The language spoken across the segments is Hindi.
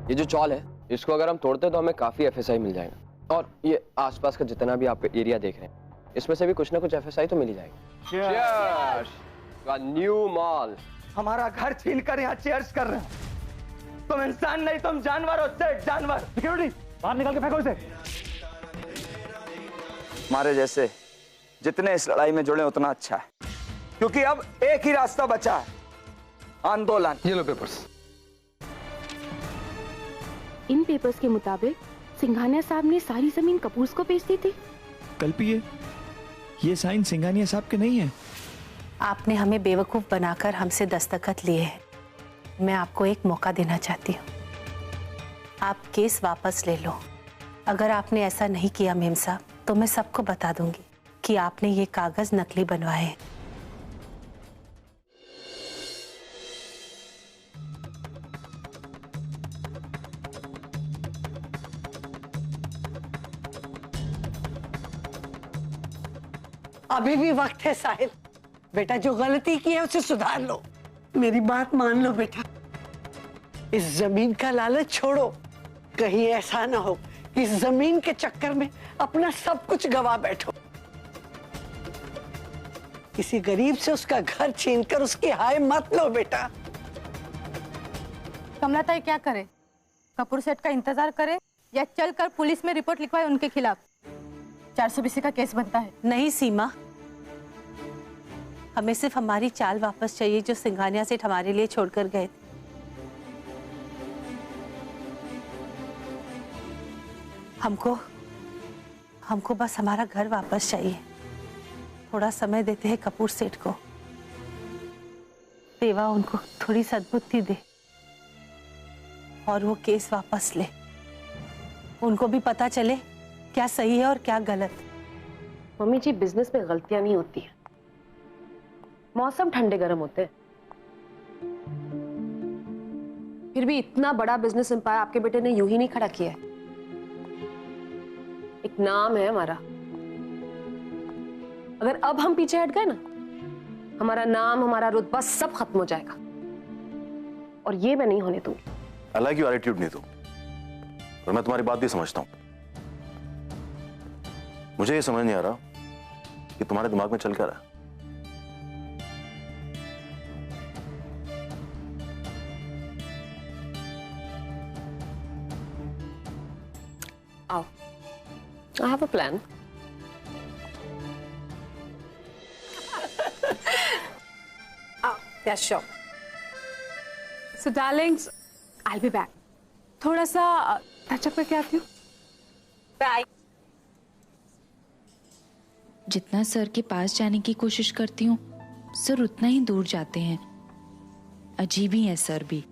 ये जो चौल है इसको अगर हम तोड़ते तो हमें काफी एफएसआई मिल जाएगा, और ये आसपास का जितना भी आप एरिया देख रहे हैं इसमें से भी कुछ ना कुछ एफएसआई तो मिल ही जाएगा। चीयर्स! New mall. हमारा घर छीन कर यहाँ चीयर्स कर रहे हैं। तुम इंसान नहीं, तुम जानवर हो, सेठ जानवर। सिक्योरिटी बाहर निकाल के फेंको इसे। हमारे जैसे जितने इस लड़ाई में जुड़े उतना अच्छा है, क्योंकि अब एक ही रास्ता बचा है, आंदोलन। ये लो पेपर्स। इन पेपर्स के मुताबिक सिंघानिया साहब ने सारी जमीन कपूर्स को बेच दी थी। कल्पिए, ये साइन सिंघानिया साहब के नहीं है। आपने हमें बेवकूफ बनाकर हमसे दस्तखत लिए हैं। मैं आपको एक मौका देना चाहती हूँ, आप केस वापस ले लो। अगर आपने ऐसा नहीं किया मेम साहब, तो मैं सबको बता दूंगी कि आपने ये कागज नकली बनवाए हैं। अभी भी वक्त है साहिल। बेटा जो गलती की है उसे सुधार लो। मेरी बात मान लो बेटा, इस जमीन का लालच छोड़ो। कहीं ऐसा ना हो कि इस जमीन के चक्कर में अपना सब कुछ गवा बैठो। किसी गरीब से उसका घर छीनकर उसकी हाय मत लो बेटा। कमलाताई क्या करे, कपूर सेठ का इंतजार करे या चलकर पुलिस में रिपोर्ट लिखवाए उनके खिलाफ? 420 का केस बनता है। नहीं सीमा, हमें सिर्फ हमारी चाल वापस चाहिए जो सिंघानिया सेठ हमारे लिए छोड़कर गए थे। हमको बस हमारा घर वापस चाहिए। थोड़ा समय देते हैं कपूर सेठ को, देवा उनको थोड़ी सद्बुद्धि दे और वो केस वापस ले। उनको भी पता चले क्या सही है और क्या गलत। मम्मी जी, बिजनेस में गलतियां नहीं होती हैं, मौसम ठंडे गर्म होते हैं। फिर भी इतना बड़ा बिजनेस एम्पायर आपके बेटे ने यूं ही नहीं खड़ा किया है। एक नाम है हमारा, अगर अब हम पीछे हट गए ना, हमारा नाम, हमारा रुतबा सब खत्म हो जाएगा, और ये मैं नहीं होने दूंगी। I like your attitude Neetu, और मैं तुम्हारी बात भी समझता हूं। मुझे ये समझ नहीं आ रहा कि तुम्हारे दिमाग में चल क्या रहा है। आओ, I have a plan. Yeah, sure. So darlings, I'll be back. थोड़ा सा टचअप करके आती हूँ। Bye. जितना सर के पास जाने की कोशिश करती हूँ, सर उतना ही दूर जाते हैं। अजीब ही है सर भी।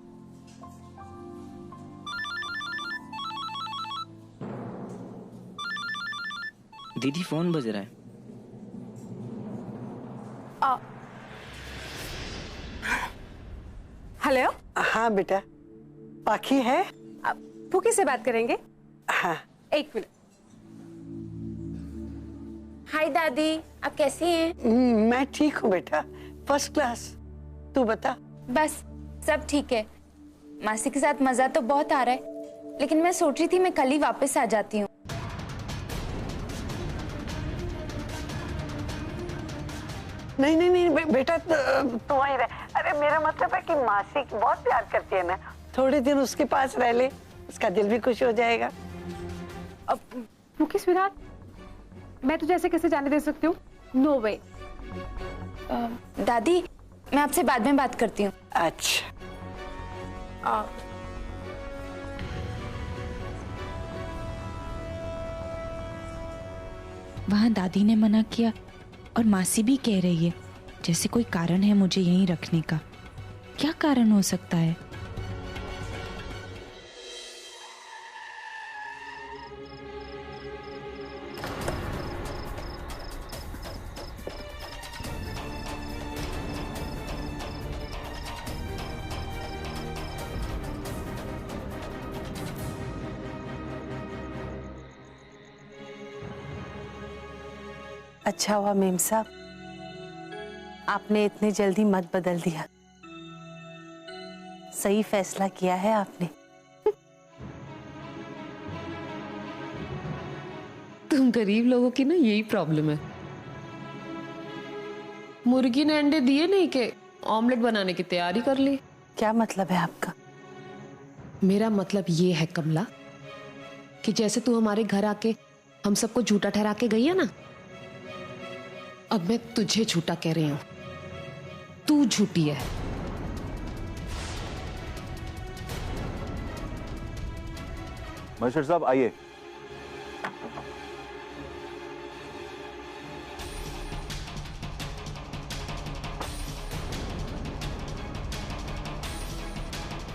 दीदी फोन बज रहा है। हेलो। हाँ बेटा, पाखी है? फूकी से बात करेंगे? हाँ। एक मिनट। हाय दादी, आप कैसी हैं? मैं ठीक हूँ बेटा, फर्स्ट क्लास। तू बता। बस सब ठीक है। मासी के साथ मजा तो बहुत आ रहा है, लेकिन मैं सोच रही थी मैं कल ही वापस आ जाती हूँ। नहीं नहीं नहीं बेटा, तू वहीं रह। अरे मेरा मतलब है कि मासी बहुत प्यार करती है ना, थोड़े दिन उसके पास रह ले, उसका दिल भी खुश हो जाएगा। अब मुकेश विराट, मैं तुझे ऐसे कैसे जाने दे सकती हूँ? नो वे। दादी, मैं आपसे बाद में बात करती हूँ। अच्छा। वहां दादी ने मना किया और मासी भी कह रही है, जैसे कोई कारण है मुझे यहीं रखने का। क्या कारण हो सकता है? अच्छा हुआ मेम साहब, आपने इतने जल्दी मत बदल दिया। सही फैसला किया है आपने। तुम गरीब लोगों की ना यही प्रॉब्लम है। मुर्गी ने अंडे दिए नहीं कि ऑमलेट बनाने की तैयारी कर ली। क्या मतलब है आपका? मेरा मतलब ये है कमला कि जैसे तू हमारे घर आके हम सबको झूठा ठहरा के गई है ना, अब मैं तुझे झूठा कह रही हूं। तू झूठी है। महेश्वर साहब आइए।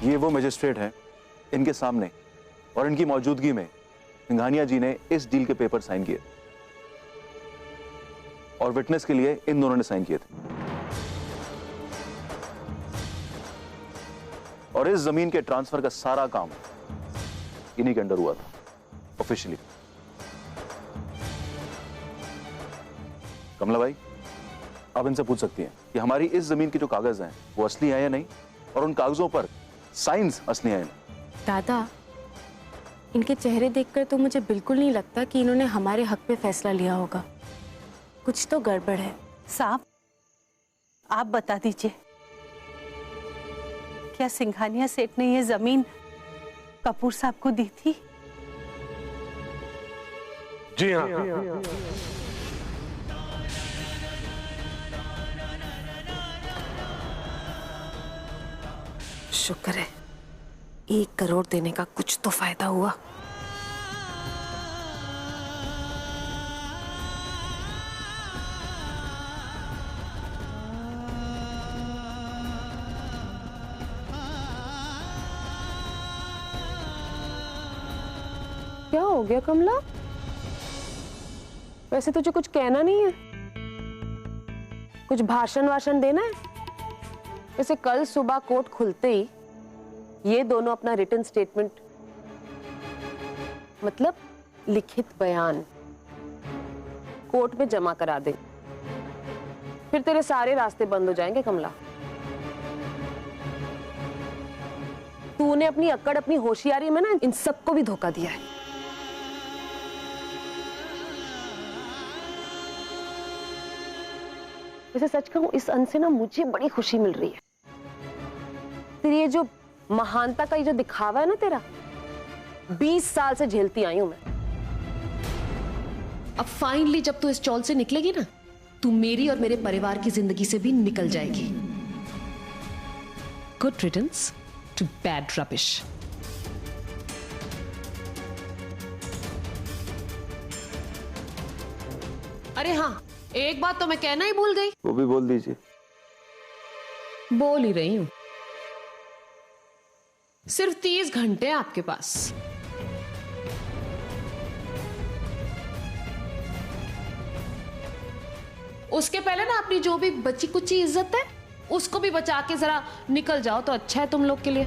ये वो मजिस्ट्रेट हैं, इनके सामने और इनकी मौजूदगी में सिंघानिया जी ने इस डील के पेपर साइन किए और विटनेस के लिए इन दोनों ने साइन किए थे। और इस जमीन के ट्रांसफर का सारा काम इन्हीं के अंडर हुआ था ऑफिशियली। कमला भाई, आप इनसे पूछ सकती हैं कि हमारी इस जमीन की जो कागज हैं वो असली हैं या नहीं, और उन कागजों पर साइंस असली हैं। दादा, इनके चेहरे देखकर तो मुझे बिल्कुल नहीं लगता कि इन्होंने हमारे हक में फैसला लिया होगा। कुछ तो गड़बड़ है। साहब, आप बता दीजिए, क्या सिंघानिया सेठ ने ये जमीन कपूर साहब को दी थी? जी हाँ। शुक्र है 1 करोड़ देने का कुछ तो फायदा हुआ। क्या हो गया कमला? वैसे तुझे कुछ कहना नहीं है? कुछ भाषण वाषण देना है? वैसे कल सुबह कोर्ट खुलते ही ये दोनों अपना रिटन स्टेटमेंट, मतलब लिखित बयान, कोर्ट में जमा करा दे। फिर तेरे सारे रास्ते बंद हो जाएंगे कमला। तूने अपनी अक्कड़, अपनी होशियारी में ना इन सबको भी धोखा दिया है। वैसे सच कहूं, इस अंश से ना मुझे बड़ी खुशी मिल रही है। तेरी ये जो महानता का ये जो दिखावा है ना तेरा, 20 साल से झेलती आई हूं मैं। अब फाइनली जब तू इस चौल से निकलेगी ना, तू मेरी और मेरे परिवार की जिंदगी से भी निकल जाएगी। Good riddance to bad rubbish. अरे हाँ, एक बात तो मैं कहना ही भूल गई। वो भी बोल दीजिए। बोल ही रही हूं। सिर्फ 30 घंटे आपके पास। उसके पहले ना अपनी जो भी बची कुची इज्जत है उसको भी बचा के जरा निकल जाओ तो अच्छा है तुम लोग के लिए।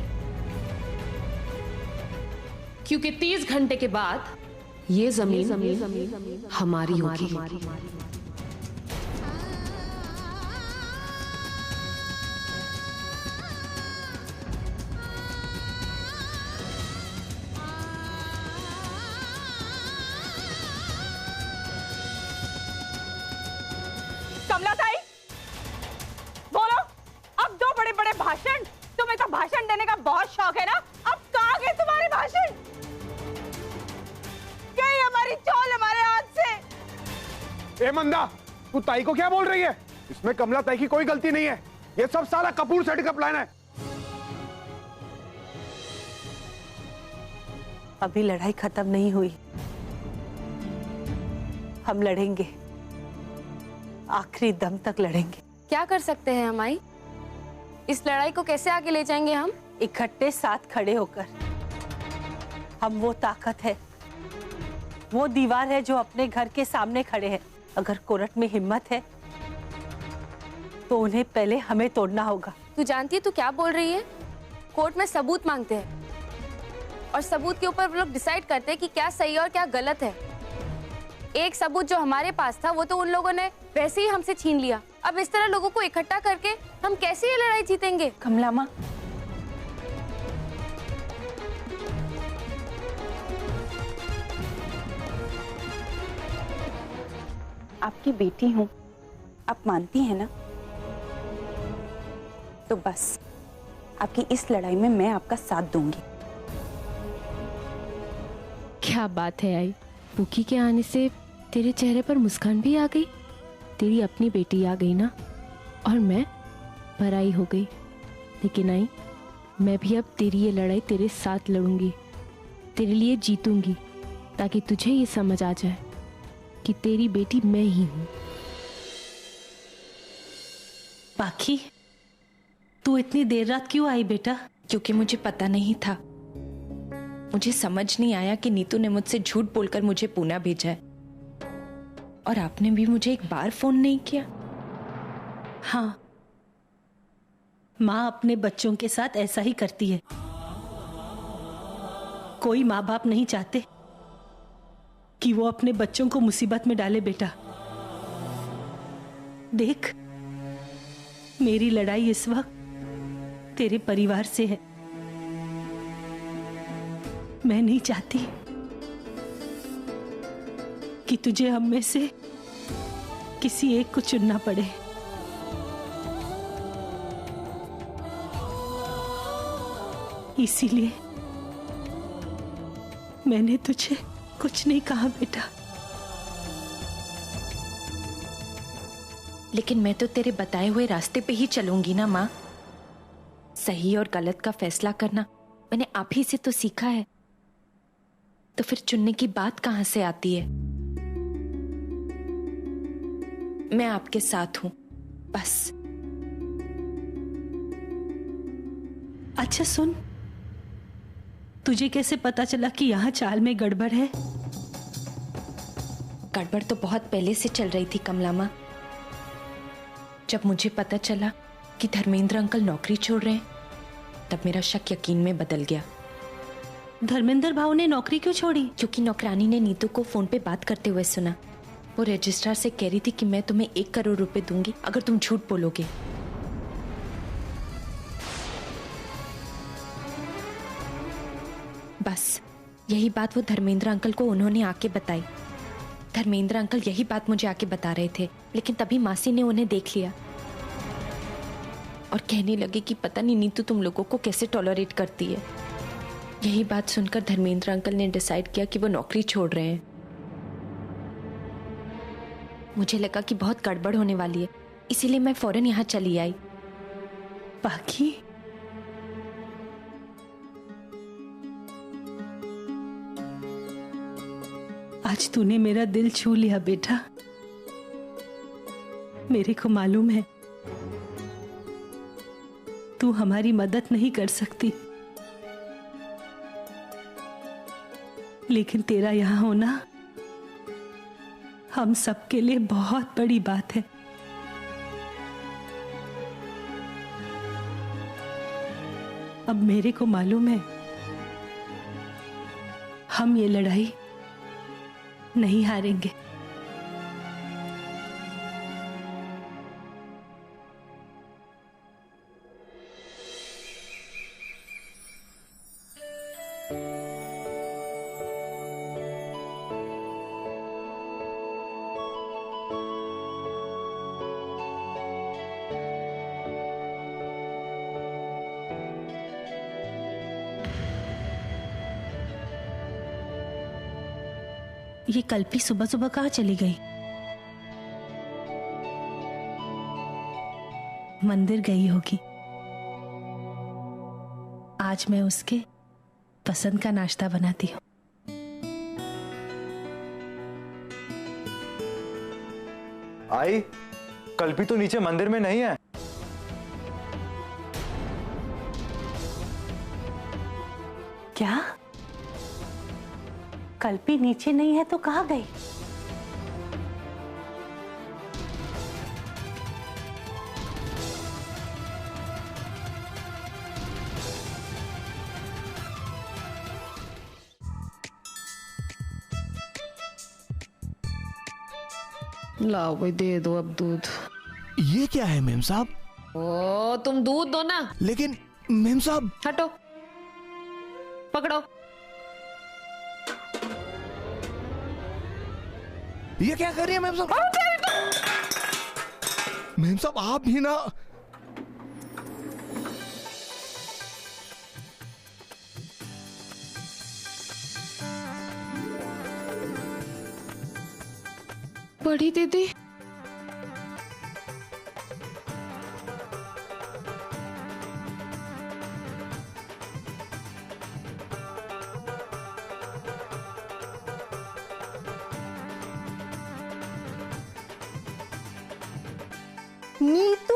क्योंकि 30 घंटे के बाद ये जमीन हमारी होगी। कमला ताई, बोलो, अब दो बड़े बड़े भाषण। तुम्हें तो भाषण देने का बहुत शौक है ना? अब कहाँ गए तुम्हारे भाषण? गई हमारी चौल हमारे हाथ से। ए मंदा, तू ताई को क्या बोल रही है? इसमें कमला ताई की कोई गलती नहीं है। ये सब सारा कपूर सेठ का प्लान है। अभी लड़ाई खत्म नहीं हुई, हम लड़ेंगे, आखिरी दम तक लड़ेंगे। क्या कर सकते हैं हम आई? इस लड़ाई को कैसे आगे ले जाएंगे हम? इकट्ठे साथ खड़े होकर। हम वो ताकत है, वो दीवार है जो अपने घर के सामने खड़े हैं। अगर कोर्ट में हिम्मत है तो उन्हें पहले हमें तोड़ना होगा। तू जानती है तू क्या बोल रही है? कोर्ट में सबूत मांगते हैं और सबूत के ऊपर वो लोग डिसाइड करते हैं कि क्या सही और क्या गलत है। एक सबूत जो हमारे पास था वो तो उन लोगों ने वैसे ही हमसे छीन लिया। अब इस तरह लोगों को इकट्ठा करके हम कैसे ये लड़ाई जीतेंगे? कमला माँ, आपकी बेटी हूं, आप मानती हैं ना? तो बस आपकी इस लड़ाई में मैं आपका साथ दूंगी। क्या बात है आई, पुकी के आने से तेरे चेहरे पर मुस्कान भी आ गई। तेरी अपनी बेटी आ गई ना, और मैं पराई हो गई। लेकिन आई, मैं भी अब तेरी ये लड़ाई तेरे साथ लड़ूंगी, तेरे लिए जीतूंगी, ताकि तुझे ये समझ आ जाए कि तेरी बेटी मैं ही हूं। पाखी, तू इतनी देर रात क्यों आई बेटा? क्योंकि मुझे पता नहीं था, मुझे समझ नहीं आया कि नीतू ने मुझसे झूठ बोलकर मुझे पूना भेजा है, और आपने भी मुझे एक बार फोन नहीं किया। हाँ, माँ अपने बच्चों के साथ ऐसा ही करती है। कोई माँ बाप नहीं चाहते कि वो अपने बच्चों को मुसीबत में डाले बेटा। देख, मेरी लड़ाई इस वक्त तेरे परिवार से है। मैं नहीं चाहती कि तुझे हम में से किसी एक को चुनना पड़े। इसीलिए मैंने तुझे कुछ नहीं कहा बेटा। लेकिन मैं तो तेरे बताए हुए रास्ते पे ही चलूंगी ना माँ। सही और गलत का फैसला करना मैंने आप ही से तो सीखा है, तो फिर चुनने की बात कहां से आती है? मैं आपके साथ हूं, बस। अच्छा सुन, तुझे कैसे पता चला कि यहाँ चाल में गड़बड़ है? गड़बड़ तो बहुत पहले से चल रही थी कमला माँ। जब मुझे पता चला कि धर्मेंद्र अंकल नौकरी छोड़ रहे हैं, तब मेरा शक यकीन में बदल गया। धर्मेंद्र भाऊ ने नौकरी क्यों छोड़ी? क्योंकि नौकरानी ने नीतू को फोन पे बात करते हुए सुना। वो रजिस्ट्रार से कह रही थी कि मैं तुम्हें 1 करोड़ रुपए दूंगी अगर तुम झूठ बोलोगे। बस यही बात वो धर्मेंद्र अंकल को उन्होंने आके बताई। धर्मेंद्र अंकल यही बात मुझे आके बता रहे थे, लेकिन तभी मासी ने उन्हें देख लिया और कहने लगे कि पता नहीं नीतू तुम लोगों को कैसे टॉलरेट करती है। यही बात सुनकर धर्मेंद्र अंकल ने डिसाइड किया कि वो नौकरी छोड़ रहे हैं। मुझे लगा कि बहुत गड़बड़ होने वाली है, इसीलिए मैं फौरन यहाँ चली आई। बाकी आज तूने मेरा दिल छू लिया बेटा। मेरे को मालूम है तू हमारी मदद नहीं कर सकती, लेकिन तेरा यहां होना हम सबके लिए बहुत बड़ी बात है। अब मेरे को मालूम है हम ये लड़ाई नहीं हारेंगे। ये कल्पी सुबह सुबह कहाँ चली गई? मंदिर गई होगी। आज मैं उसके पसंद का नाश्ता बनाती हूँ। आई, कल्पी तो नीचे मंदिर में नहीं है। क्या? कल्पी नीचे नहीं है तो कहाँ गई? लाओ भाई, दे दो अब दूध। ये क्या है मेम साहब? ओ, तुम दूध दो ना। लेकिन मेम साहब। हटो, पकड़ो। ये क्या कर रही है मेम साहब? मेम साहब आप भी ना। बड़ी दीदी, नीतू,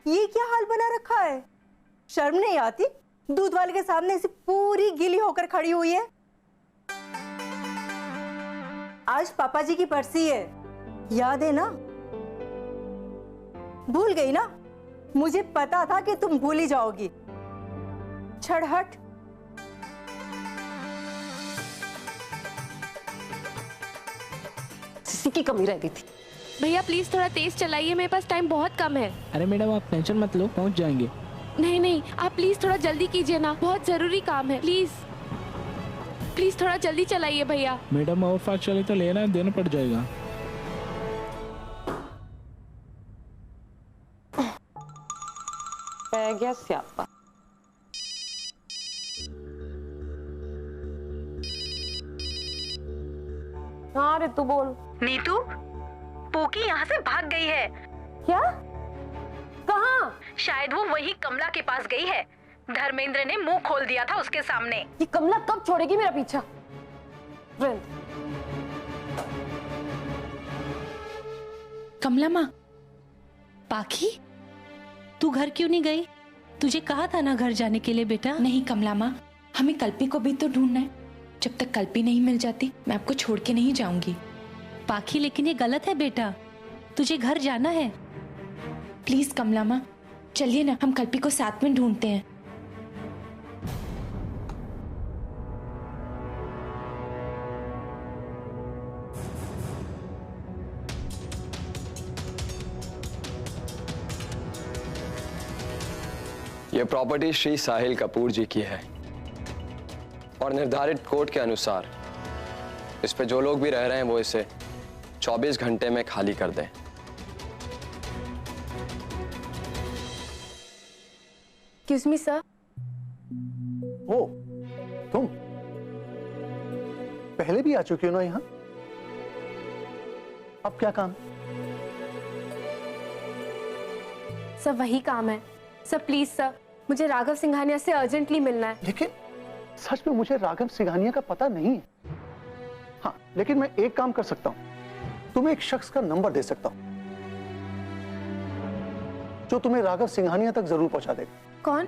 ये क्या हाल बना रखा है? शर्म नहीं आती? दूध वाले के सामने ऐसी पूरी गीली होकर खड़ी हुई है। आज पापा जी की बरसी है, याद है ना? भूल गई ना? मुझे पता था कि तुम भूल ही जाओगी। छड़हट। किसी की कमी रहती थी। भैया प्लीज थोड़ा तेज चलाइए, मेरे पास टाइम बहुत कम है। अरे मैडम आप टेंशन मत लो, पहुंच जाएंगे। नहीं नहीं, आप प्लीज थोड़ा जल्दी कीजिए ना, बहुत जरूरी काम है। प्लीज प्लीज थोड़ा जल्दी चलाइए भैया। मैडम और फास्ट चले तो लेना देना पड़ जाएगा। पै गया स्यापा। हाँ रितु बोल। नीतू, पोकी यहाँ से भाग गई है। क्या? कहाँ? शायद वो वही कमला के पास गई है। धर्मेंद्र ने मुंह खोल दिया था उसके सामने। ये कमला कब छोड़ेगी मेरा पीछा? कमला माँ, पाखी, तू घर क्यों नहीं गई? तुझे कहा था ना घर जाने के लिए बेटा। नहीं कमला माँ, हमें कल्पी को भी तो ढूंढना है। जब तक कल्पी नहीं मिल जाती मैं आपको छोड़ के नहीं जाऊंगी। पाखी लेकिन ये गलत है बेटा, तुझे घर जाना है। प्लीज कमला माँ चलिए ना, हम कल्पी को साथ में ढूंढते हैं। यह प्रॉपर्टी श्री साहिल कपूर जी की है और निर्धारित कोड के अनुसार इस पे जो लोग भी रह रहे हैं वो इसे 24 घंटे में खाली कर दें। Excuse me, sir. ओ, तुम पहले भी आ चुकी हो ना यहाँ? अब क्या काम? सर वही काम है। सर प्लीज सर, मुझे राघव सिंघानिया से अर्जेंटली मिलना है। लेकिन सच में मुझे राघव सिंघानिया का पता नहीं है। हाँ, लेकिन मैं एक काम कर सकता हूं, तुम्हें एक शख्स का नंबर दे सकता हूं जो तुम्हें राघव सिंघानिया तक जरूर पहुंचा देगा। कौन?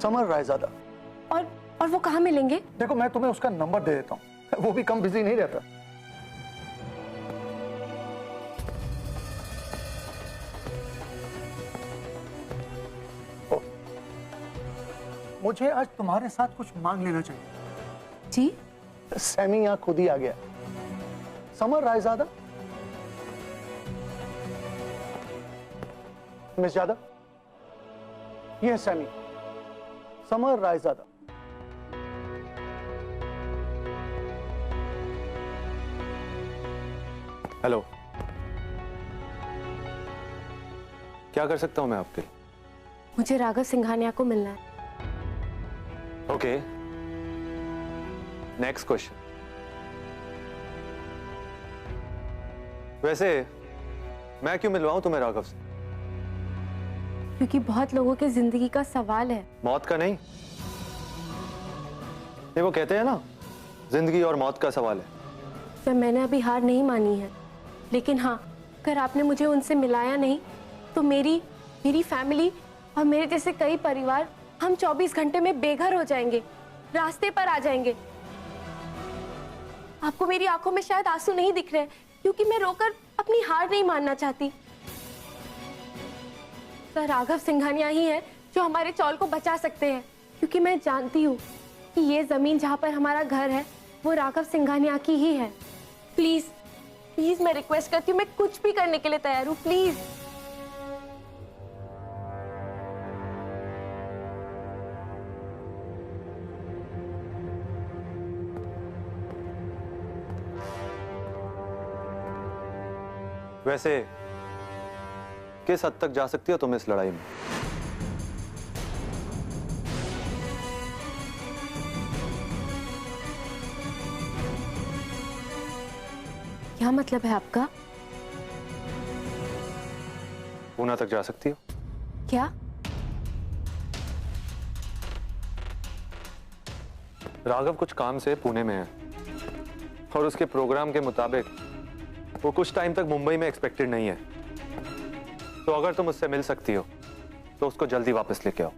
समर रायजादा। और वो कहाँ मिलेंगे? देखो मैं तुम्हें उसका नंबर दे देता हूं, वो भी कम बिजी नहीं रहता। मुझे आज तुम्हारे साथ कुछ मांग लेना चाहिए। जी? सैमी यहाँ खुद ही आ गया। समर रायजादा। मिस यादव, ये है सैमी, समर रायजादा। हेलो, क्या कर सकता हूं मैं आपके लिए? मुझे राघव सिंघानिया को मिलना है। Okay, next question. वैसे मैं क्यों मिलवाऊं तुम्हें राघव से? क्योंकि बहुत लोगों की जिंदगी का सवाल है। मौत का नहीं। ये वो कहते हैं ना, जिंदगी और मौत का सवाल है। सर मैंने अभी हार नहीं मानी है, लेकिन हाँ, अगर आपने मुझे उनसे मिलाया नहीं तो मेरी फैमिली और मेरे जैसे कई परिवार, हम 24 घंटे में बेघर हो जाएंगे, रास्ते पर आ जाएंगे। आपको मेरी आंखों में शायद आंसू नहीं दिख रहे क्योंकि मैं रोकर अपनी हार नहीं मानना चाहती। सर राघव सिंघानिया ही है जो हमारे चौल को बचा सकते हैं, क्योंकि मैं जानती हूँ कि ये जमीन जहाँ पर हमारा घर है वो राघव सिंघानिया की ही है। प्लीज प्लीज मैं रिक्वेस्ट करती हूँ, मैं कुछ भी करने के लिए तैयार हूँ, प्लीज। वैसे किस हद तक जा सकती हो तुम इस लड़ाई में? क्या मतलब है आपका? पूना तक जा सकती हो? क्या? राघव कुछ काम से पुणे में है और उसके प्रोग्राम के मुताबिक वो कुछ टाइम तक मुंबई में एक्सपेक्टेड नहीं है। तो अगर तुम उससे मिल सकती हो तो उसको जल्दी वापस लेके आओ।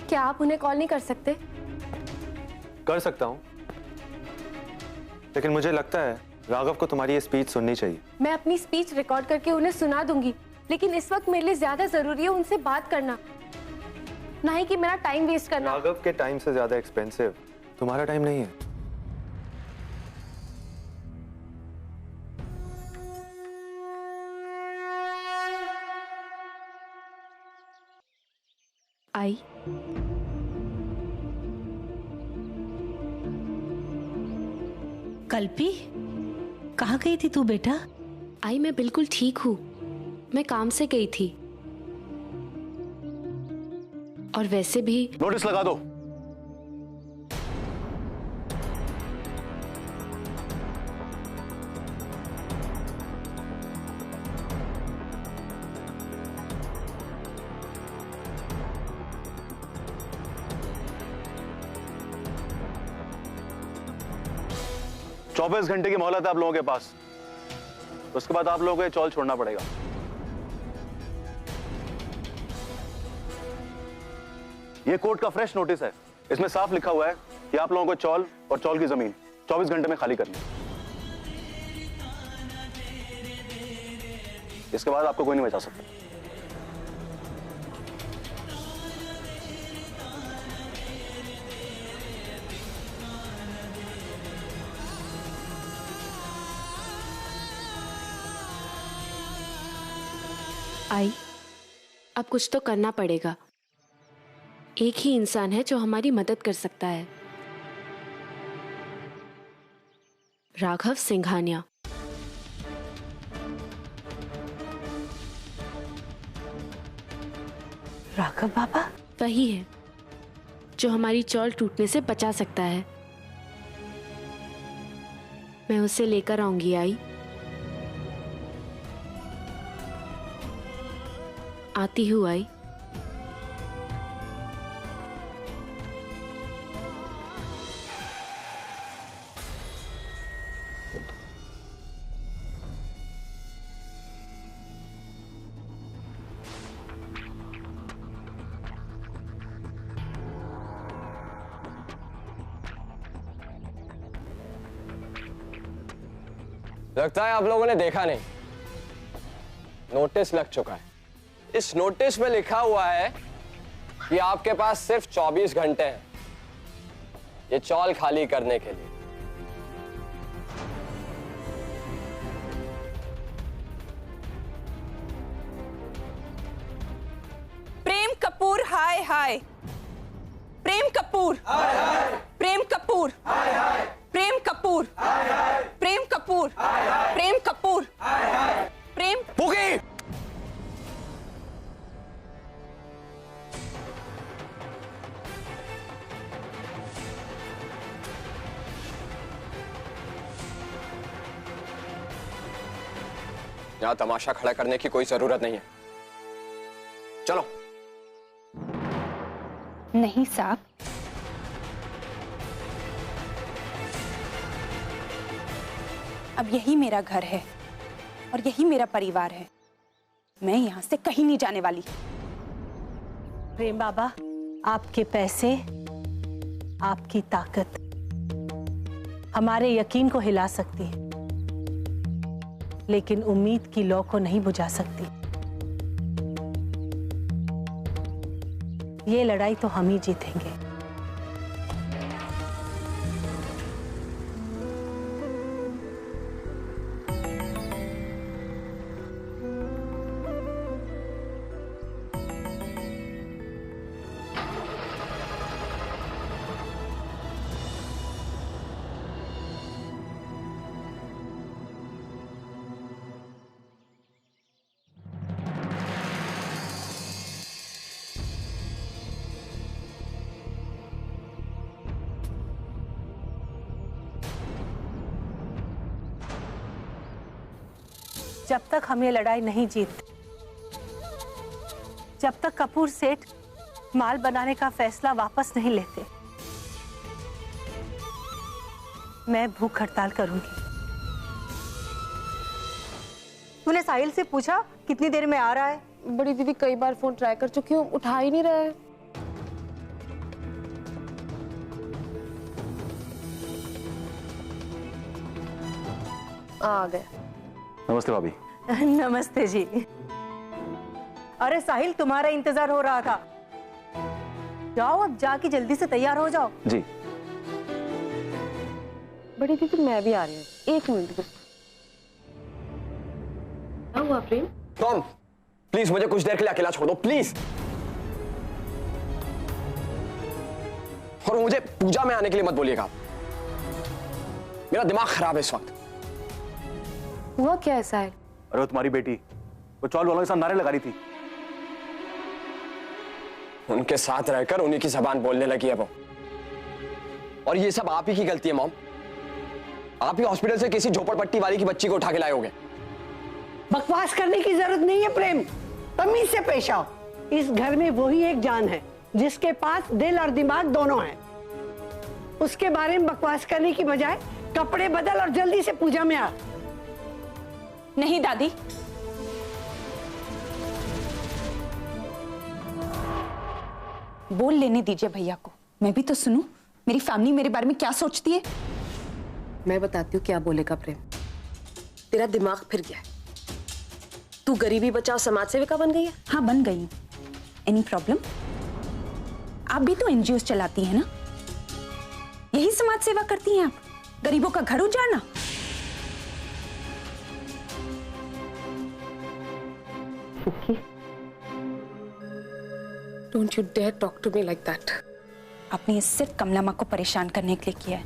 क्या आप उन्हें कॉल नहीं कर सकते? कर सकता हूं, लेकिन मुझे लगता है राघव को तुम्हारी ये स्पीच सुननी चाहिए। मैं अपनी स्पीच रिकॉर्ड करके उन्हें सुना दूंगी, लेकिन इस वक्त मेरे लिए ज्यादा जरूरी है उनसे बात करना, ना ही कि मेरा टाइम वेस्ट करना। राघव के टाइम से ज्यादा एक्सपेंसिव तुम्हारा टाइम नहीं है। आई कल्पी, कहाँ गई थी तू बेटा? आई मैं बिल्कुल ठीक हूँ, मैं काम से गई थी। और वैसे भी नोटिस लगा दो। चौबीस घंटे की मोहलत है आप लोगों के पास, उसके बाद आप लोगों को ये चौल छोड़ना पड़ेगा। ये कोर्ट का फ्रेश नोटिस है, इसमें साफ लिखा हुआ है कि आप लोगों को चौल और चौल की जमीन 24 घंटे में खाली करनी है। इसके बाद आपको कोई नहीं बचा सकता। आई अब कुछ तो करना पड़ेगा। एक ही इंसान है जो हमारी मदद कर सकता है, राघव सिंघानिया। राघव बाबा? वही है जो हमारी चौल टूटने से बचा सकता है। मैं उसे लेकर आऊंगी। आई आती हूँ। आई लगता है आप लोगों ने देखा नहीं, नोटिस लग चुका है। इस नोटिस में लिखा हुआ है कि आपके पास सिर्फ 24 घंटे हैं ये चौल खाली करने के लिए। प्रेम कपूर हाय हाय, प्रेम कपूर हाय हाय, प्रेम कपूर हाय हाय, प्रेम कपूर हाय हाय, प्रेम कपूर हाय हाय, प्रेम कपूर हाय हाय, प्रेम पुकी। यहां तमाशा खड़ा करने की कोई जरूरत नहीं है, चलो। नहीं साहब, अब यही मेरा घर है और यही मेरा परिवार है। मैं यहां से कहीं नहीं जाने वाली। प्रेम बाबा, आपके पैसे, आपकी ताकत हमारे यकीन को हिला सकती है, लेकिन उम्मीद की लौ को नहीं बुझा सकती। ये लड़ाई तो हम ही जीतेंगे। जब तक हम ये लड़ाई नहीं जीतते, जब तक कपूर सेठ माल बनाने का फैसला वापस नहीं लेते, मैं भूख हड़ताल करूंगी। तूने साहिल से पूछा कितनी देर में आ रहा है? बड़ी दीदी कई बार फोन ट्राई कर चुकी हूँ, उठा ही नहीं रहा है। आ गए। नमस्ते भाभी। नमस्ते जी। अरे साहिल, तुम्हारा इंतजार हो रहा था। जाओ अब जाके जल्दी से तैयार हो जाओ। जी। बड़ी दीदी मैं भी आ रही हूँ, 1 मिनट बस। क्या हुआ प्रेम? टॉम प्लीज मुझे कुछ देर के लिए अकेला छोड़ दो प्लीज। और मुझे पूजा में आने के लिए मत बोलिएगा, मेरा दिमाग खराब है इस वक्त। हुआ क्या है साहिल? अरे वो तुम्हारी बेटी वो चौल वालों के साथ नारे लगा रही थी। उनके साथ रहकर उन्हीं की जबान बोलने लगी है वो। और ये सब आप ही की गलती है मॉम। आप ही हॉस्पिटल से किसी झोपड़पट्टी वाली की बच्ची को उठा के लाए होगे। बकवास करने की जरूरत नहीं है प्रेम, तमीज से पेश आओ। इस घर में वही एक जान है जिसके पास दिल और दिमाग दोनों हैं। उसके बारे में बकवास करने की बजाय कपड़े बदल और जल्दी से पूजा में आ। नहीं दादी, बोल लेने दीजिए भैया को, मैं भी तो सुनूं मेरी फैमिली मेरे बारे में क्या सोचती है। मैं बताती हूँ क्या बोलेगा प्रेम। तेरा दिमाग फिर गया है। तू गरीबी बचाओ समाज सेविका बन गई है। हाँ बन गई हूँ। Any problem? आप भी तो एनजीओ चलाती हैं ना, यही समाज सेवा करती हैं आप, गरीबों का घर उजाड़ना। Don't you dare talk to me like that. आपने ये सिर्फ कमला माँ को परेशान करने के लिए किया है।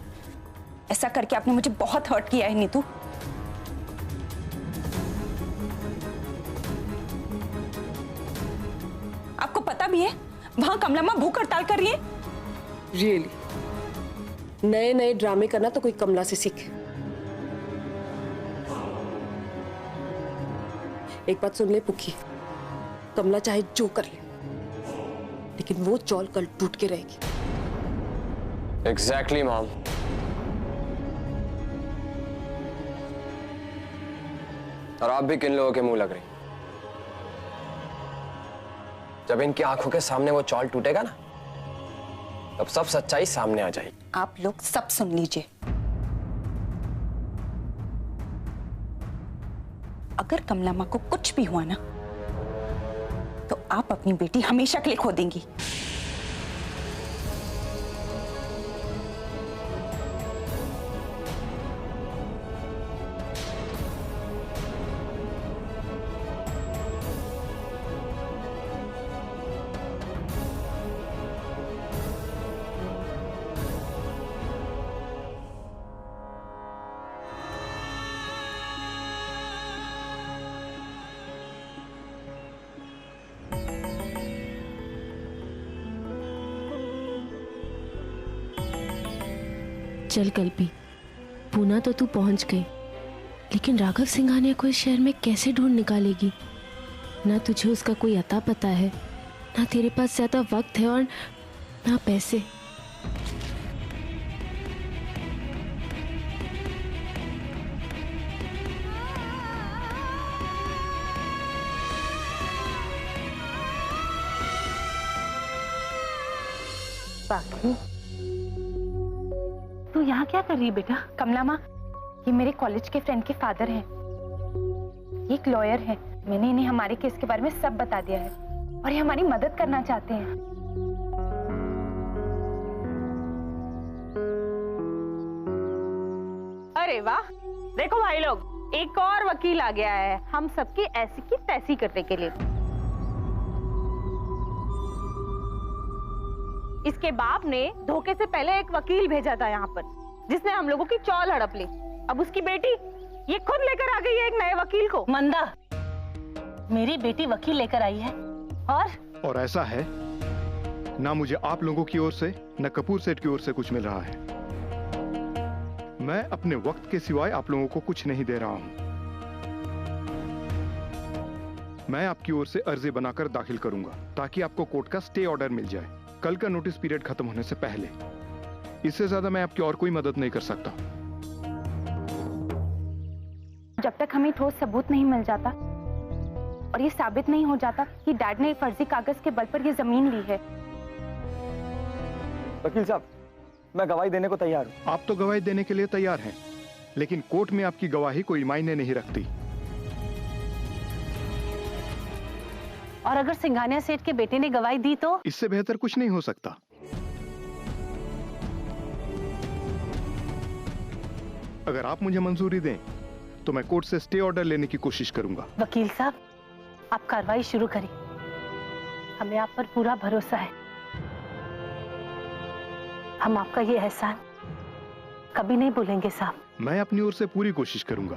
ऐसा करके आपने मुझे बहुत हर्ट किया है नीतू। आपको पता भी है वहां कमला माँ भूख हड़ताल कर रही है। Really? नए नए ड्रामे करना तो कोई कमला से सीखे। एक बात सुन ले पुखी, कमला चाहे जो कर ले, लेकिन वो चौल कल टूट के रहेगी। Exactly, mom. और आप भी किन लोगों के मुंह लग रही? जब इनकी आंखों के सामने वो चौल टूटेगा ना, तब सब सच्चाई सामने आ जाएगी। आप लोग सब सुन लीजिए, अगर कमला माँ को कुछ भी हुआ ना, तो आप अपनी बेटी हमेशा के लिए खो देंगी। चल कल्पी, पूना तो तू पहुंच गई, लेकिन राघव सिंघानिया को इस शहर में कैसे ढूंढ निकालेगी? ना तुझे उसका कोई अता पता है, ना तेरे पास ज्यादा वक्त है और ना पैसे। बाकी तू यहाँ क्या कर रही है बेटा? कमला माँ, ये मेरे कॉलेज के फ्रेंड के फादर हैं, एक लॉयर हैं। मैंने इन्हें हमारे केस के बारे में सब बता दिया है और ये हमारी मदद करना चाहते हैं। अरे वाह, देखो भाई लोग, एक और वकील आ गया है हम सबकी ऐसी की तैसी करने के लिए। इसके बाप ने धोखे से पहले एक वकील भेजा था यहाँ पर, जिसने हम लोगों की चौल हड़प ली। अब उसकी बेटी ये खुद लेकर आ गई है एक नए वकील को। मंदा, मेरी बेटी वकील लेकर आई है और ऐसा है ना, मुझे आप लोगों की ओर से न कपूर सेठ की ओर से कुछ मिल रहा है। मैं अपने वक्त के सिवाय आप लोगों को कुछ नहीं दे रहा हूं। मैं आपकी ओर से अर्जी बनाकर दाखिल करूंगा ताकि आपको कोर्ट का स्टे ऑर्डर मिल जाए कल का नोटिस पीरियड खत्म होने से पहले। इससे ज्यादा मैं आपकी और कोई मदद नहीं कर सकता। जब तक हमें ठोस सबूत नहीं मिल जाता और ये साबित नहीं हो जाता कि डैड ने फर्जी कागज के बल पर ये जमीन ली है। वकील साहब, मैं गवाही देने को तैयार हूँ। आप तो गवाही देने के लिए तैयार हैं, लेकिन कोर्ट में आपकी गवाही कोई मायने नहीं रखती। और अगर सिंघानिया सेठ के बेटे ने गवाही दी तो? इससे बेहतर कुछ नहीं हो सकता। अगर आप मुझे मंजूरी दें तो मैं कोर्ट से स्टे ऑर्डर लेने की कोशिश करूंगा। वकील साहब, आप कार्रवाई शुरू करें, हमें आप पर पूरा भरोसा है। हम आपका ये एहसान कभी नहीं भूलेंगे साहब। मैं अपनी ओर से पूरी कोशिश करूंगा।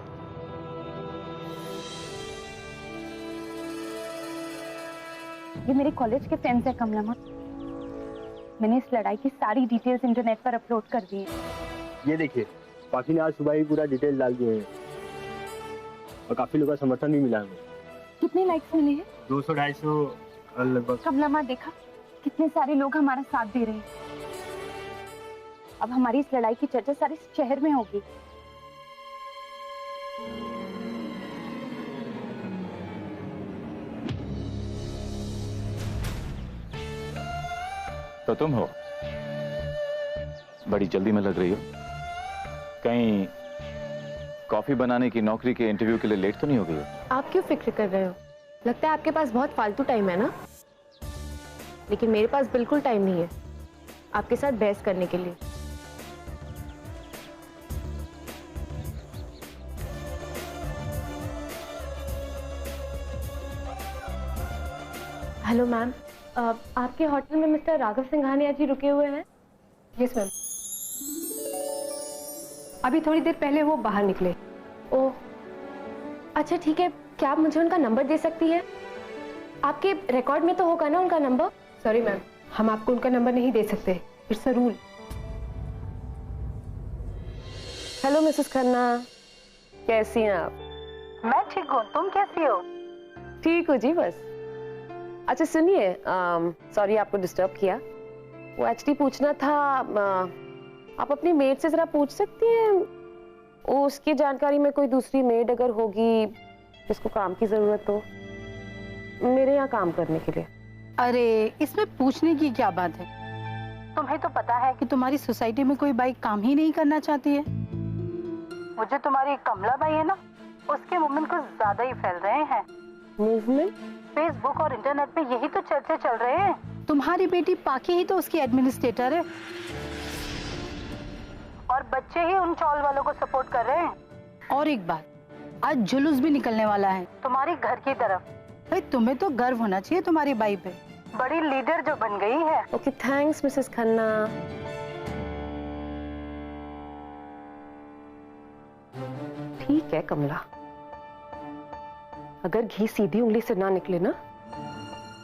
ये मेरे कॉलेज के फ्रेंड्स हैं कमला माँ। मैंने इस लड़ाई की सारी डिटेल्स इंटरनेट पर अपलोड कर दी है। ये देखिए, काफी ने आज सुबह ही पूरा डिटेल डाल दिए हैं और काफी लोगों का समर्थन भी मिला है। कितने लाइक्स मिले हैं? 200-250 लगभग। कमला माँ, देखा कितने सारे लोग हमारा साथ दे रहे हैं। अब हमारी इस लड़ाई की चर्चा सारे शहर में होगी। तो तुम हो? बड़ी जल्दी में लग रही हो। कहीं कॉफी बनाने की नौकरी के इंटरव्यू के लिए लेट तो नहीं हो गई हो? आप क्यों फिक्र कर रहे हो? लगता है आपके पास बहुत फालतू टाइम है ना? लेकिन मेरे पास बिल्कुल टाइम नहीं है आपके साथ बहस करने के लिए। हेलो मैम, आपके होटल में मिस्टर राघव सिंघानिया जी रुके हुए हैं? Yes ma'am. अभी थोड़ी देर पहले वो बाहर निकले। ओह, अच्छा ठीक है। क्या आप मुझे उनका नंबर दे सकती हैं? आपके रिकॉर्ड में तो होगा ना उनका नंबर? सॉरी मैम, हम आपको उनका नंबर नहीं दे सकते, it's a rule. Hello Mrs Khanna, कैसी हैं आप? मैं ठीक हूँ, तुम कैसी हो? ठीक हूँ जी बस। अच्छा सुनिए, सॉरी आपको डिस्टर्ब किया। वो एक्चुअली पूछना था, आप अपनी मेड से जरा पूछ सकती हैं उसकी जानकारी में कोई दूसरी मेड अगर होगी जिसको काम की जरूरत हो मेरे यहाँ काम करने के लिए। अरे इसमें पूछने की क्या बात है? तुम्हें तो पता है कि तुम्हारी सोसाइटी में कोई बाई काम ही नहीं करना चाहती है। मुझे तुम्हारी कमला बाई है ना, उसके मूवमेंट कुछ ज्यादा ही फैल रहे हैं। मूवमेंट? फेसबुक और इंटरनेट पे यही तो चर्चे चल रहे हैं। तुम्हारी बेटी पाकी ही तो उसकी एडमिनिस्ट्रेटर है और बच्चे ही उन चौल वालों को सपोर्ट कर रहे हैं। और एक बात, आज जुलूस भी निकलने वाला है तुम्हारी घर की तरफ। भाई तुम्हें तो गर्व होना चाहिए तुम्हारी बाई पे, बड़ी लीडर जो बन गई है। Okay thanks Mrs Khanna. ठीक है कमला, अगर घी सीधी उंगली से ना निकले ना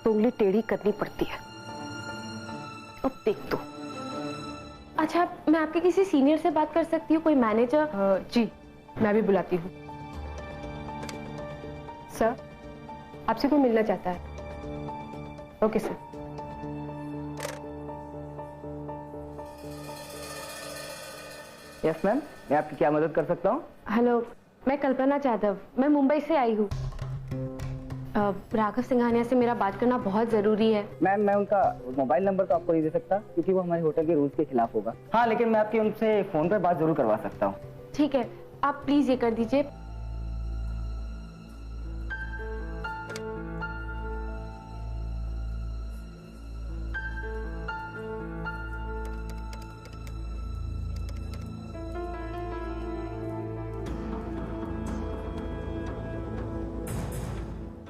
तो उंगली टेढ़ी करनी पड़ती है। अब देख तो। अच्छा, मैं आपके किसी सीनियर से बात कर सकती हूँ? कोई मैनेजर? जी मैं भी बुलाती हूँ। सर, आपसे कोई मिलना चाहता है। Okay sir. यस मैम, मैं आपकी क्या मदद कर सकता हूँ? हेलो, मैं कल्पना जाधव, मैं मुंबई से आई हूँ। राघव सिंघानिया से मेरा बात करना बहुत जरूरी है। मैम, मैं उनका मोबाइल नंबर तो आपको नहीं दे सकता क्योंकि वो हमारे होटल के रूल्स के खिलाफ होगा। हाँ, लेकिन मैं आपकी उनसे फोन पर बात जरूर करवा सकता हूँ। ठीक है, आप प्लीज ये कर दीजिए।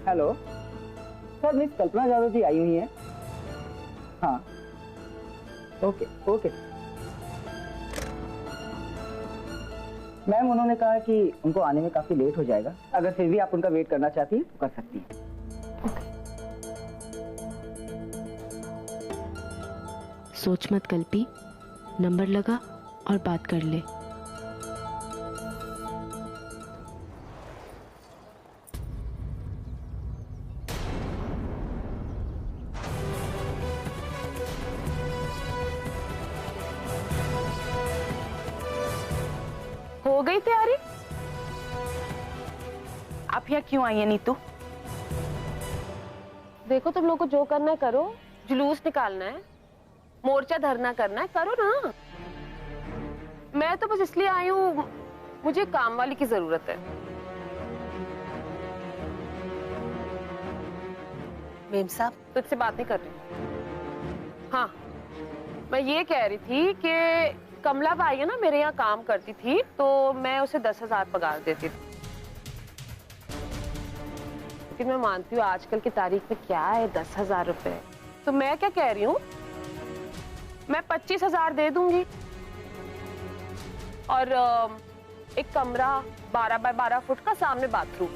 हेलो सर, मिस कल्पना जाधव जी आई हुई हैं। हाँ ओके ओके मैम, उन्होंने कहा कि उनको आने में काफी लेट हो जाएगा। अगर फिर भी आप उनका वेट करना चाहती हैं तो कर सकती हैं। सोच मत कल्पी, नंबर लगा और बात कर ले। हो गई तैयारी? आप यहाँ क्यों आई है नीतू? देखो तुम लोग को जो करना है करो, जुलूस निकालना है, मोर्चा धरना करना है, करो ना। मैं तो बस इसलिए आई हूँ, मुझे काम वाली की जरूरत है। मेम साहब, तुझसे बात नहीं कर रही। हाँ, मैं ये कह रही थी कि कमला भाई है ना, मेरे यहाँ काम करती थी, तो मैं उसे 10,000 पगार देती थी। लेकिन मैं मानती हूँ आजकल की तारीख में क्या है 10,000 रुपए। तो मैं क्या कह रही हूँ, मैं 25,000 दे दूंगी और एक कमरा 12 बाय 12 फुट का, सामने बाथरूम।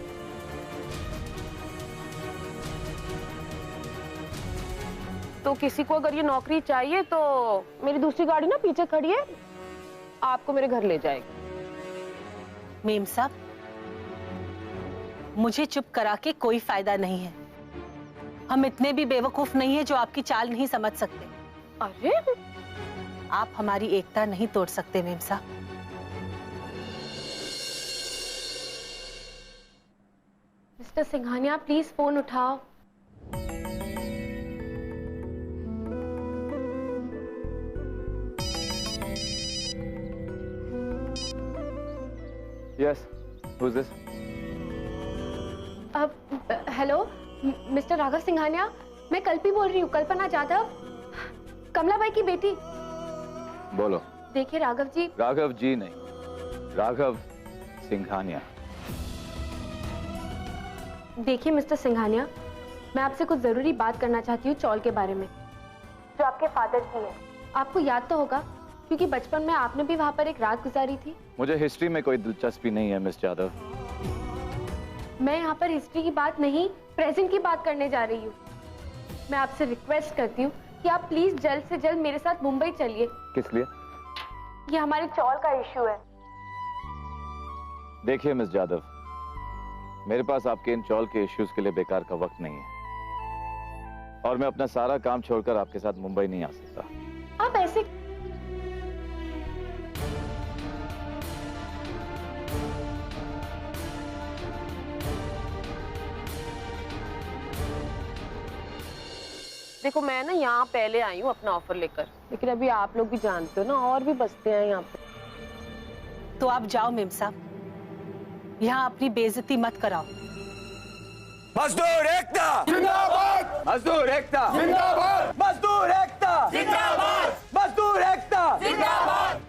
तो किसी को अगर ये नौकरी चाहिए तो मेरी दूसरी गाड़ी ना पीछे खड़ी है, आपको मेरे घर ले जाएगी। मेम साहब, मुझे चुप करा के कोई फायदा नहीं है। हम इतने भी बेवकूफ नहीं है जो आपकी चाल नहीं समझ सकते। अरे, आप हमारी एकता नहीं तोड़ सकते मेम साहब। मिस्टर सिंघानिया, प्लीज फोन उठाओ। Yes, who's this? Hello mister Raghav Singhania, मैं कल्पी बोल रही हूँ, कल्पना जाधव, कमला बाई की बेटी। बोलो। देखिए राघव जी। राघव जी नहीं, राघव सिंघानिया। देखिए मिस्टर सिंघानिया, मैं आपसे कुछ जरूरी बात करना चाहती हूँ चौल के बारे में, जो आपके फादर की है। आपको याद तो होगा, क्योंकि बचपन में आपने भी वहाँ पर एक रात गुजारी थी। मुझे हिस्ट्री में कोई दिलचस्पी नहीं है मिस यादव। मैं यहाँ पर हिस्ट्री की बात नहीं, प्रेजेंट की बात करने जा रही हूँ। मैं आपसे रिक्वेस्ट करती हूँ कि आप प्लीज जल्द से जल्द मेरे साथ मुंबई चलिए। किस लिए? ये हमारे चौल का इशू है। देखिए मिस यादव, मेरे पास आपके इन चौल के इश्यूज के लिए बेकार का वक्त नहीं है, और मैं अपना सारा काम छोड़कर आपके साथ मुंबई नहीं आ सकता। आप ऐसे देखो, मैं ना यहाँ पहले आई हूँ अपना ऑफर लेकर, लेकिन अभी आप लोग भी जानते हो ना, और भी बसते हैं यहाँ पे। तो आप जाओ मेम साहब, यहाँ अपनी बेइज्जती मत कराओ। मजदूर एकता जिंदाबाद, मजदूर एकता जिंदाबाद, मजदूर एकता जिंदाबाद, मजदूर एकता जिंदाबाद।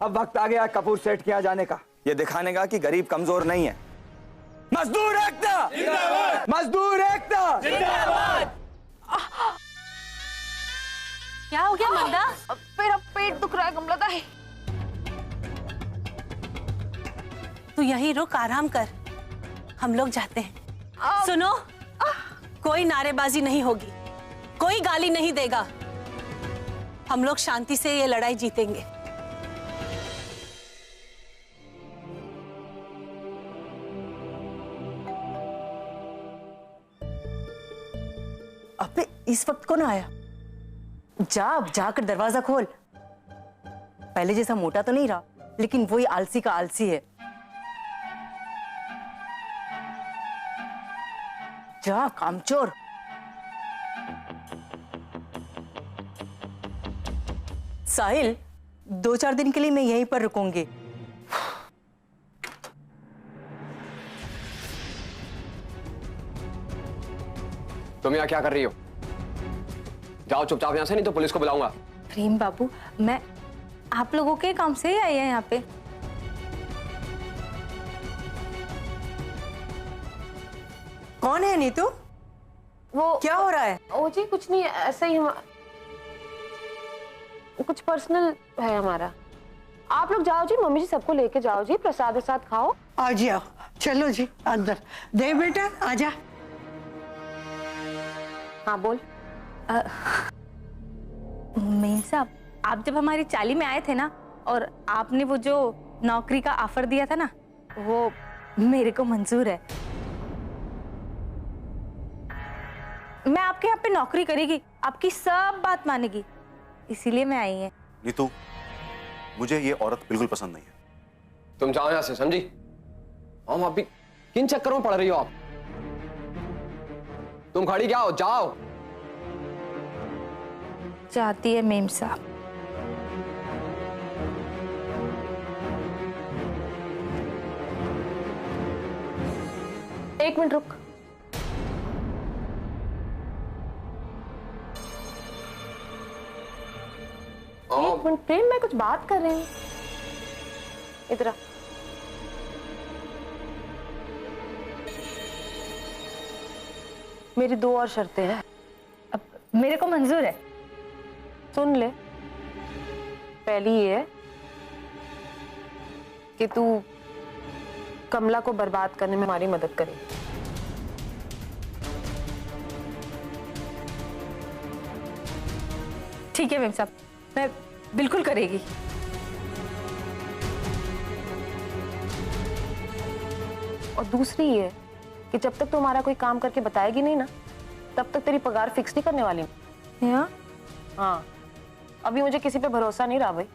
अब वक्त आ गया कपूर सेट किया जाने का, ये दिखाने का कि गरीब कमजोर नहीं है। मजदूर एकता जिंदाबाद, मजदूर एकता जिंदाबाद। क्या हो गया मंदा? मेरा पेट दुख रहा है कमला दाई। तू यहीं रुक, आराम कर, हम लोग जाते हैं। सुनो, कोई नारेबाजी नहीं होगी, कोई गाली नहीं देगा। हम लोग शांति से ये लड़ाई जीतेंगे। अबे इस वक्त कौन आया? जाकर दरवाजा खोल। पहले जैसा मोटा तो नहीं रहा, लेकिन वही आलसी का आलसी है। जा कामचोर। साहिल, 2-4 दिन के लिए मैं यहीं पर रुकूंगी। तुम यहाँ क्या कर रही हो? जाओ चुपचाप यहाँ से, नहीं तो पुलिस को बुलाऊंगा। प्रेम बाबू, मैं आप लोगों के काम से ही आई है यहाँ पे। कौन है नीतू? वो क्या हो रहा है? ओ जी कुछ नहीं, ऐसा ही कुछ पर्सनल है हमारा। आप लोग जाओ जी, मम्मी जी सबको लेके जाओ जी, प्रसाद वसाद खाओ। आ जाओ, चलो जी अंदर। दे बेटा, आजा। हाँ बोल। मेम साहब, आप जब हमारी चाली में आए थे ना, और आपने वो जो नौकरी का ऑफर दिया था ना, वो मेरे को मंजूर है। मैं आपके यहाँ पे नौकरी करेगी, आपकी सब बात मानेगी, इसीलिए मैं आई है। नीतू, मुझे ये औरत बिल्कुल पसंद नहीं है। तुम जाओ यहां से, समझी? हम अभी किन चक्करों में पड़ रही हो आप? तुम खड़ी क्या हो? जाओ। जाती है मेम साहब। एक मिनट रुक। एक मिनट प्रेम, मैं कुछ बात कर रही हूँ। इधर आ। मेरी 2 और शर्तें हैं। अब मेरे को मंजूर है। सुन ले। पहली ये है कि तू कमला को बर्बाद करने में हमारी मदद करे। ठीक है मेम साहब, मैं बिल्कुल करेगी। और दूसरी ये कि जब तक तू हमारा कोई काम करके बताएगी नहीं ना, तब तक तेरी पगार फिक्स नहीं करने वाली। हाँ, अभी मुझे किसी पे भरोसा नहीं रहा भाई।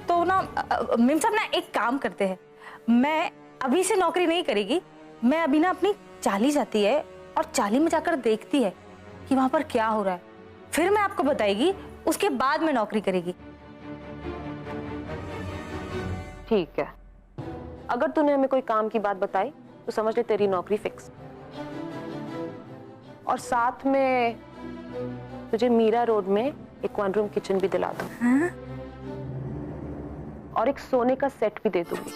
तो ना मेम साहब ना एक काम करते हैं, मैं अभी से नौकरी नहीं करेगी। मैं अभी ना अपनी चाली जाती है और चाली में जाकर देखती है कि वहां पर क्या हो रहा है, फिर मैं आपको बताएगी, उसके बाद में नौकरी करेगी। ठीक है, अगर तूने हमें कोई काम की बात बताई तो समझ ले तेरी नौकरी फिक्स। और साथ में तुझे मीरा रोड में एक 1 रूम किचन भी दिला दूं। हाँ? और एक सोने का सेट भी दे दूंगी।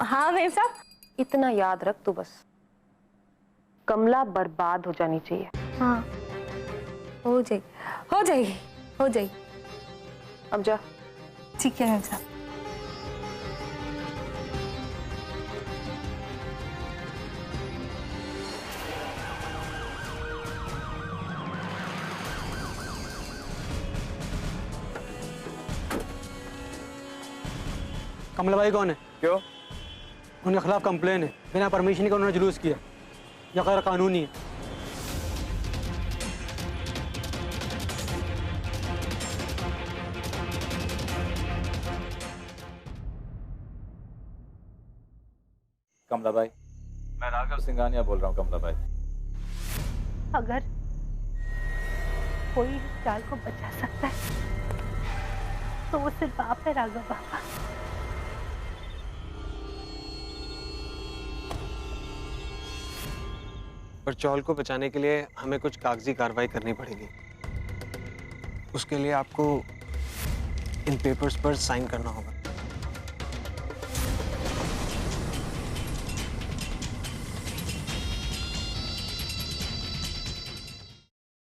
हाँ मेम साहब। इतना याद रख तू बस, कमला बर्बाद हो जानी चाहिए। हाँ, हो जाएगी, हो जाएगी, हो जाएगी। अब जा। ठीक है मेम साहब। कमला भाई कौन है? क्यों? उनके खिलाफ कंप्लेन है, बिना परमिशन के उन्होंने जुलूस किया, यह गैर कानूनी है। कमला भाई, मैं राघव सिंघानिया बोल रहा हूँ। कमला भाई, अगर कोई इस चाल को बचा सकता है तो वो सिर्फ आप है राघव बाबा। पर चौल को बचाने के लिए हमें कुछ कागजी कार्रवाई करनी पड़ेगी। उसके लिए आपको इन पेपर्स पर साइन करना होगा।